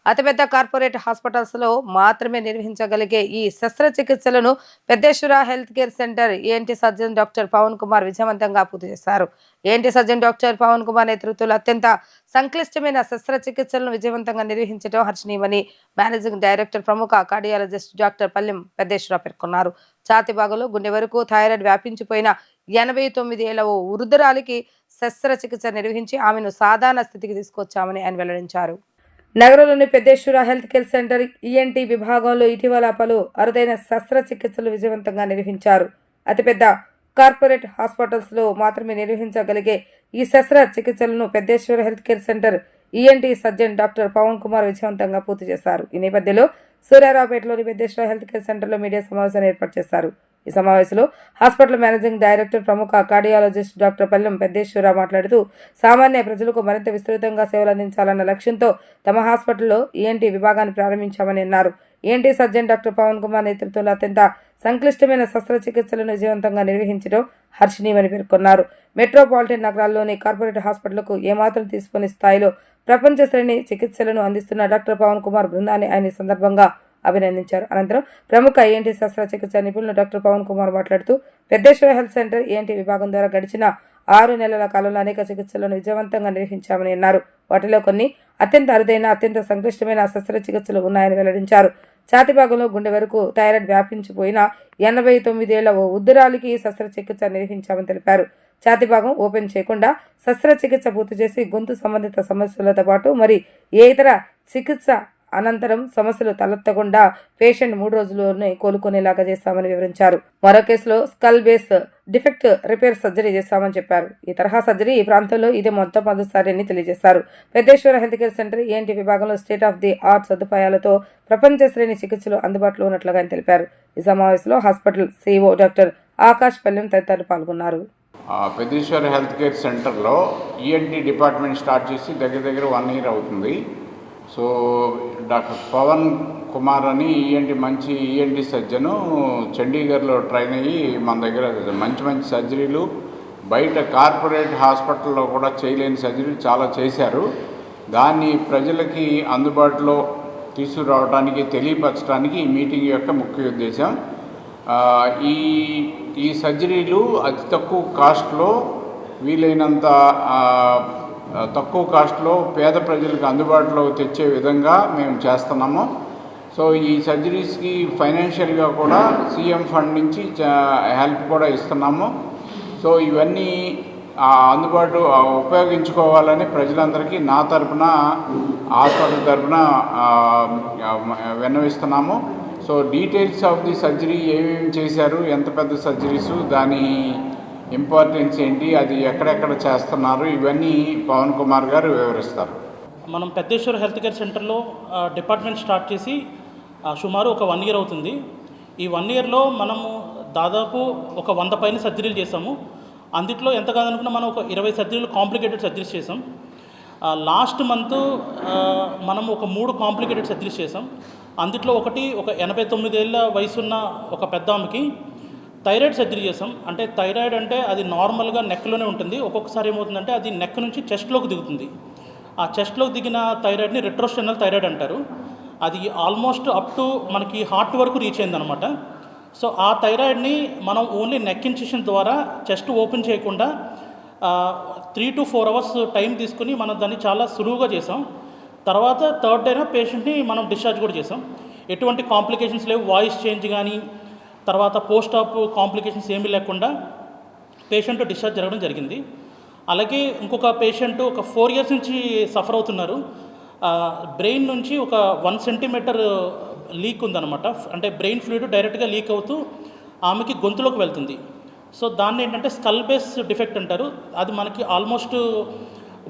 అతిపెద్ద కార్పొరేట్ హాస్పిటల్స్లో మాత్రమే నిర్వహించగలిగే ఈ శస్త్రచికిత్సలను Peddeshwara health care centre ENT surgeon doctor Pavan Kumar విజయవంతంగా పూర్తి చేశారు. ENT surgeon doctor Pavan Kumar నేతృత్వంలో అత్యంత సంక్లిష్టమైన శస్త్రచికిత్సలను విజయవంతంగా నిర్వహించడం హర్షణీయమని మేనేజింగ్ డైరెక్టర్ ప్రముఖ కార్డియాలజిస్ట్ డాక్టర్ పల్లెం పెద్దేశ్వర పేర్కొన్నారు. ఛాతీ భాగంలో గుండె వరకు థైరాయిడ్ వ్యాపించిపోయిన 89 ఏళ్ల ఓ వృద్ధురాలికి శస్త్రచికిత్స నిర్వహించి ఆమెను సాధారణ స్థితికి తీసుకొచ్చామని ఆయన వెల్లడించారు. నగరంలోని Peddeshwara health care centre ENT విభాగంలో ఇటీవల పలు అరుదైన శస్త్రచికిత్సలు విజయవంతంగా నిర్వహించారు. అతిపెద్ద కార్పొరేట్ హాస్పిటల్స్లో మాత్రమే నిర్వహించగలిగే ఈ శస్త్రచికిత్సలను Peddeshwara health care centre ENT surgeon doctor Pavan Kumar విజయవంతంగా పూర్తి చేశారు. ఈ నేపథ్యంలో సూర్యారావుపేటలోని పెద్దేశ్వర హెల్త్ కేర్ సెంటర్లో మీడియా సమావేశాన్ని ఏర్పాటు చేశారు. ఈ సమావేశంలో హాస్పిటల్ మేనేజింగ్ డైరెక్టర్ ప్రముఖ కార్డియాలజిస్ట్ డాక్టర్ పల్లెం పెద్దేశ్వర మాట్లాడుతూ సామాన్య ప్రజలకు మరింత విస్తృతంగా సేవలు అందించాలన్న లక్ష్యంతో తమ హాస్పిటల్లో ఈఎన్టీ విభాగాన్ని ప్రారంభించామని అన్నారు. ENT surgeon doctor Pavan Kumar నేతృత్వంలో అత్యంత సంక్లిష్టమైన శస్త్రచికిత్సలను విజయవంతంగా నిర్వహించడం హర్షణీయమని పేర్కొన్నారు. మెట్రోపాలిటన్ నగరాల్లోని కార్పొరేట్ హాస్పిటళ్లకు ఏమాత్రం తీసుకునే స్థాయిలో ప్రపంచ శ్రేణి చికిత్సలను అందిస్తున్న డాక్టర్ పవన్ కుమార్ బృందాన్ని ఆయన సందర్భంగా అభినందించారు. అనంతరం ప్రముఖ ఈఎన్టీ శస్త్రచికిత్స నిపుణులు డాక్టర్ పవన్ కుమార్ మాట్లాడుతూ పెద్దేశ్వర హెల్త్ సెంటర్ ఈఎన్టీ విభాగం ద్వారా గడిచిన 6 నెలల కాలంలో అనేక చికిత్సలను విజయవంతంగా నిర్వహించామని అన్నారు. వాటిలో కొన్ని అత్యంత అరుదైన అత్యంత సంక్లిష్టమైన శస్త్రచికిత్సలు ఉన్నాయని వెల్లడించారు. ఛాతీ భాగంలో గుండె వరకు థైరాయిడ్ వ్యాపించిపోయిన 89 ఏళ్ల ఓ వృద్ధురాలికి శస్త్రచికిత్స నిర్వహించామని తెలిపారు. ఛాతీ భాగం ఓపెన్ చేయకుండా శస్త్రచికిత్స పూర్తి చేసి గొంతు సంబంధిత సమస్యలతో పాటు మరి ఏ ఇతర చికిత్స అనంతరం సమస్యలు తలెత్తకుండా పేషెంట్ 3 రోజుల్లోనే కోలుకునేలాగా చేస్తామని వివరించారు. మరో కేసులో skull base defect repair surgery చేస్తామని చెప్పారు. ఈ తరహా సర్జరీ ఈ ప్రాంతంలో ఇదే మొదటిసారి అని తెలియజేశారు. Peddeshwara health care centre ENT విభాగంలో స్టేట్ ఆఫ్ ది ఆర్ట్ సదుపాయాలతో ప్రపంచ శ్రేణి చికిత్సలు అందుబాటులో ఉన్నట్లుగా ఆయన తెలిపారు. ఈ సమావేశంలో హాస్పిటల్ సిఇఓ డాక్టర్ ఆకాష్ పల్లెం తదితరులు పాల్గొన్నారు. పెద్దేశ్వర హెల్త్ కేర్ సెంటర్లో ఈఎన్టీ డిపార్ట్మెంట్ స్టార్ట్ చేసి దగ్గర 1 year అవుతుంది. సో డాక్టర్ పవన్ కుమార్ అని మంచి ఈఎన్టీ సర్జను చండీగఢ్లో ట్రైన్ అయ్యి మన దగ్గర మంచి సర్జరీలు బయట కార్పొరేట్ హాస్పిటల్లో కూడా చేయలేని సర్జరీలు చాలా చేశారు. దాన్ని ప్రజలకి అందుబాటులో తీసుకురావడానికి తెలియపరచడానికి ఈ మీటింగ్ యొక్క ముఖ్య ఉద్దేశం. ఈ సర్జరీలు అతి తక్కువ కాస్ట్లో వీలైనంత తక్కువ కాస్ట్లో పేద ప్రజలకు అందుబాటులో తెచ్చే విధంగా మేము చేస్తున్నాము. సో ఈ సర్జరీస్కి ఫైనాన్షియల్గా కూడా సీఎం ఫండ్ నుంచి హెల్ప్ కూడా ఇస్తున్నాము. సో ఇవన్నీ అందుబాటు ఉపయోగించుకోవాలని ప్రజలందరికీ నా తరపున హాస్పిటల్ తరపున విన్నవిస్తున్నాము. So details of the surgery ఏమేమి చేశారు, ఎంత పెద్ద సర్జరీసు, దాని ఇంపార్టెన్స్ ఏంటి, అది ఎక్కడెక్కడ చేస్తున్నారు, ఇవన్నీ పవన్ కుమార్ గారు వివరిస్తారు. మనం పెద్దేశ్వర హెల్త్ కేర్ సెంటర్లో డిపార్ట్మెంట్ స్టార్ట్ చేసి సుమారు ఒక 1 year అవుతుంది. ఈ 1 yearలో మనము దాదాపు ఒక 100 పైన సర్జరీలు చేసాము. అందుట్లో ఎంత కాదనుకున్నా మనం ఒక 20 సర్జరీలు కాంప్లికేటెడ్ సర్జరీస్ చేసాం. లాస్ట్ మంత్ మనం ఒక 3 కాంప్లికేటెడ్ సర్జరీస్ చేసాం. అందుట్లో ఒక 89 ఏళ్ళ వయసున్న ఒక పెద్ద ఆమెకి థైరాయిడ్ సర్జరీ చేసాం. అంటే థైరాయిడ్ అంటే అది నార్మల్గా నెక్లోనే ఉంటుంది. ఒక్కొక్కసారి ఏమవుతుందంటే అది నెక్ నుంచి చెస్ట్లోకి దిగుతుంది. ఆ చెస్ట్లోకి దిగిన థైరాయిడ్ని రెట్రోస్టెనల్ థైరాయిడ్ అంటారు. అది ఆల్మోస్ట్ అప్ టు మనకి హార్ట్ వరకు రీచ్ అయిందనమాట. సో ఆ థైరాయిడ్ని మనం ఓన్లీ నెక్ ఇన్సిషన్ ద్వారా చెస్ట్ ఓపెన్ చేయకుండా 3 to 4 hours టైం తీసుకుని మనం దాన్ని చాలా సులువుగా చేసాం. తర్వాత 3rd day పేషెంట్ని మనం డిశ్చార్జ్ కూడా చేసాం. ఎటువంటి కాంప్లికేషన్స్ లేవు. వాయిస్ చేంజ్ కానీ తర్వాత పోస్ట్ ఆప్ కాంప్లికేషన్స్ ఏమీ లేకుండా పేషెంట్ డిశ్చార్జ్ జరగడం జరిగింది. అలాగే ఇంకొక పేషెంట్ ఒక 4 years నుంచి సఫర్ అవుతున్నారు. బ్రెయిన్ నుంచి ఒక 1 centimeter లీక్ ఉందన్నమాట. అంటే బ్రెయిన్ ఫ్లూయిడ్ డైరెక్ట్గా లీక్ అవుతూ ఆమెకి గొంతులోకి వెళ్తుంది. సో దాన్ని ఏంటంటే స్కల్ బేస్ డిఫెక్ట్ అంటారు. అది మనకి ఆల్మోస్ట్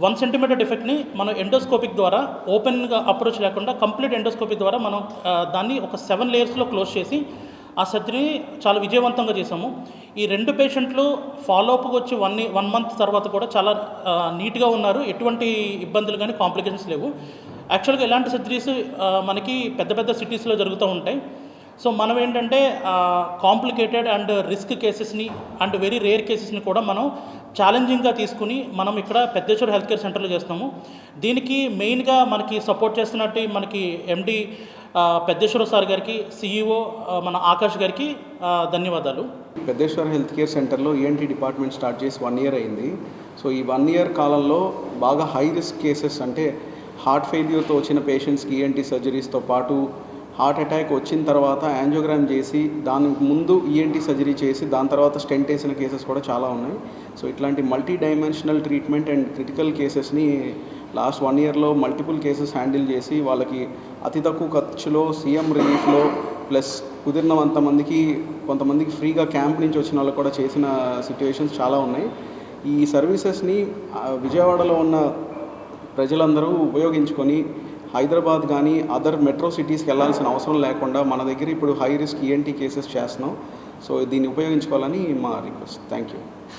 1 centimeter డిఫెక్ట్ని మనం ఎండోస్కోపిక్ ద్వారా ఓపెన్గా అప్రోచ్ లేకుండా కంప్లీట్ ఎండోస్కోపిక్ ద్వారా మనం దాన్ని ఒక 7 layers క్లోజ్ చేసి ఆ సర్జరీని చాలా విజయవంతంగా చేసాము. ఈ 2 పేషెంట్లు ఫాలోఅప్కి వచ్చి 1 month తర్వాత కూడా చాలా నీట్గా ఉన్నారు. ఎటువంటి ఇబ్బందులు కానీ కాంప్లికేషన్స్ లేవు. యాక్చువల్గా ఇలాంటి సర్జరీస్ మనకి పెద్ద సిటీస్లో జరుగుతూ ఉంటాయి. సో మనం ఏంటంటే కాంప్లికేటెడ్ అండ్ రిస్క్ కేసెస్ని అండ్ వెరీ రేర్ కేసెస్ని కూడా మనం ఛాలెంజింగ్గా తీసుకుని మనం ఇక్కడ పెద్దేశ్వర హెల్త్ కేర్ సెంటర్లో చేస్తాము. దీనికి మెయిన్గా మనకి సపోర్ట్ చేస్తున్నట్టు మనకి ఎండి పెద్దేశ్వర సార్ గారికి, సిఇఓ మన ఆకాష్ గారికి ధన్యవాదాలు. పెద్దేశ్వర హెల్త్ కేర్ సెంటర్లో ఈఎన్టీ డిపార్ట్మెంట్ స్టార్ట్ చేసి 1 ఇయర్ అయింది. సో ఈ 1 ఇయర్ కాలంలో బాగా హై రిస్క్ కేసెస్, అంటే హార్ట్ ఫెయిల్యూర్తో వచ్చిన పేషెంట్స్కి ఈఎన్టీ సర్జరీస్తో పాటు హార్ట్ అటాక్ వచ్చిన తర్వాత యాంజియోగ్రామ్ చేసి దానికి ముందు ఈఎన్టీ సర్జరీ చేసి దాని తర్వాత స్టెంట్ వేసిన కేసెస్ కూడా చాలా ఉన్నాయి. సో ఇట్లాంటి multi dimensional treatment and critical కేసెస్ని లాస్ట్ 1 ఇయర్లో మల్టిపుల్ కేసెస్ హ్యాండిల్ చేసి వాళ్ళకి అతి తక్కువ ఖర్చులో సీఎం రిలీఫ్లో ప్లస్ కుదిరినంతమందికి కొంతమందికి ఫ్రీగా క్యాంప్ నుంచి వచ్చిన వాళ్ళకి కూడా చేసిన సిచ్యువేషన్స్ చాలా ఉన్నాయి. ఈ సర్వీసెస్ని విజయవాడలో ఉన్న ప్రజలందరూ ఉపయోగించుకొని హైదరాబాద్ కానీ అదర్ మెట్రో సిటీస్కి వెళ్ళాల్సిన అవసరం లేకుండా మన దగ్గర ఇప్పుడు హై రిస్క్ ఈఎన్టీ కేసెస్ చేస్తున్నాం. సో దీన్ని ఉపయోగించుకోవాలని మా రిక్వెస్ట్. Thank you.